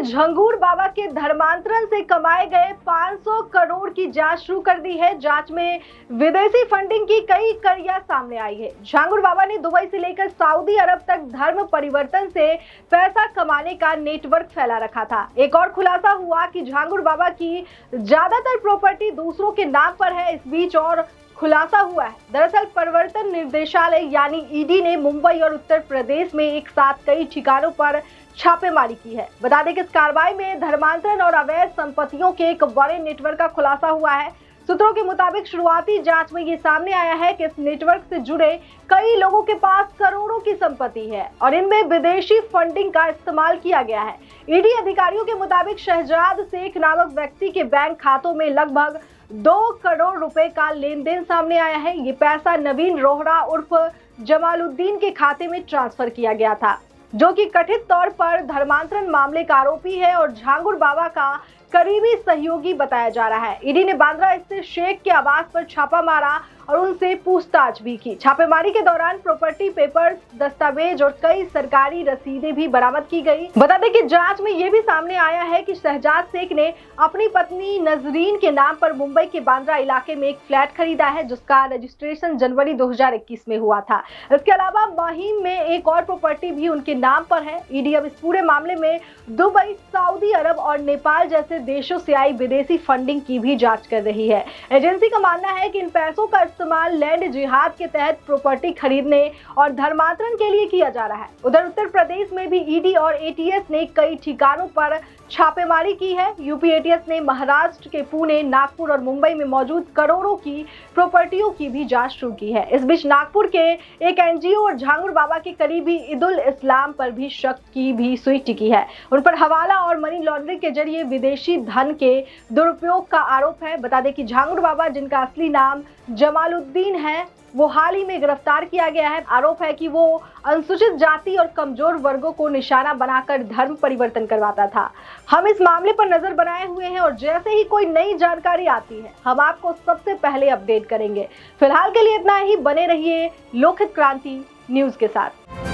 झंगूर बाबा के धर्मांतरण से कमाए गए 500 करोड़ की जांच शुरू कर दी है। जांच में विदेशी फंडिंग की कई कड़ियां सामने आई है। झंगूर बाबा ने दुबई से लेकर सऊदी अरब तक धर्म परिवर्तन से पैसा कमाने का नेटवर्क फैला रखा था। एक और खुलासा हुआ कि झंगूर बाबा की ज्यादातर प्रॉपर्टी दूसरों के नाम पर है। इस बीच और खुलासा हुआ है। दरअसल प्रवर्तन निर्देशालय यानी ईडी ने मुंबई और उत्तर प्रदेश में एक साथ कई ठिकानों पर छापेमारी की है। बता दें कि इस कार्रवाई में धर्मांतरण और अवैध संपत्तियों के एक बड़े नेटवर्क का खुलासा हुआ है। सूत्रों के मुताबिक शुरुआती जांच में ये सामने आया है कि इस नेटवर्क से जुड़े कई लोगों के पास करोड़ों की संपत्ति है और इनमें विदेशी फंडिंग का इस्तेमाल किया गया है। ईडी अधिकारियों के मुताबिक शहजाद शेख नामक व्यक्ति के बैंक खातों में लगभग 2 करोड़ रुपए का लेन देन सामने आया है। ये पैसा नवीन रोहरा उर्फ जमालुद्दीन के खाते में ट्रांसफर किया गया था, जो कि कथित तौर पर धर्मांतरण मामले का आरोपी है और झंगूर बाबा का करीबी सहयोगी बताया जा रहा है। ईडी ने बांद्रा स्थित शेख के आवास पर छापा मारा और उनसे पूछताछ भी की। छापेमारी के दौरान प्रॉपर्टी पेपर्स, दस्तावेज और कई सरकारी रसीदें भी बरामद की गई। बता दें कि जांच में यह भी सामने आया है कि शहजाद शेख ने अपनी पत्नी नजरीन के नाम पर मुंबई के बांद्रा इलाके में एक फ्लैट खरीदा है, जिसका रजिस्ट्रेशन जनवरी 2021 में हुआ था। इसके अलावा माहिम में एक और प्रॉपर्टी भी उनके नाम पर है। ईडी अब इस पूरे मामले में दुबई, सऊदी अरब और नेपाल जैसे देशों से आई विदेशी फंडिंग की भी जांच कर रही है। एजेंसी का मानना है कि इन पैसों का इस्तेमाल लैंड जिहाद के तहत प्रॉपर्टी खरीदने और धर्मांतरण के लिए किया जा रहा है। उधर उत्तर प्रदेश में भी ईडी और एटीएस ने कई ठिकानों पर छापेमारी की है। यूपी एटीएस ने महाराष्ट्र के पुणे, नागपुर और मुंबई में मौजूद करोड़ों की प्रॉपर्टियों की भी जांच शुरू की है। इस बीच नागपुर के एक एनजीओ और झंगूर बाबा के करीबी ईदुल इस्लाम पर भी शक की भी सुई टिकी है। उन पर हवाला और मनी लॉन्ड्रिंग के जरिए विदेशी धन के दुरुपयोग का आरोप है। बता दें कि झंगूर बाबा, जिनका असली नाम जमालुद्दीन है, वो हाल ही में गिरफ्तार किया गया है। आरोप है कि वो अनुसूचित जाति और कमजोर वर्गों को निशाना बनाकर धर्म परिवर्तन करवाता था। हम इस मामले पर नजर बनाए हुए हैं और जैसे ही कोई नई जानकारी आती है हम आपको सबसे पहले अपडेट करेंगे। फिलहाल के लिए इतना ही। बने रहिए लोकहित क्रांति न्यूज के साथ।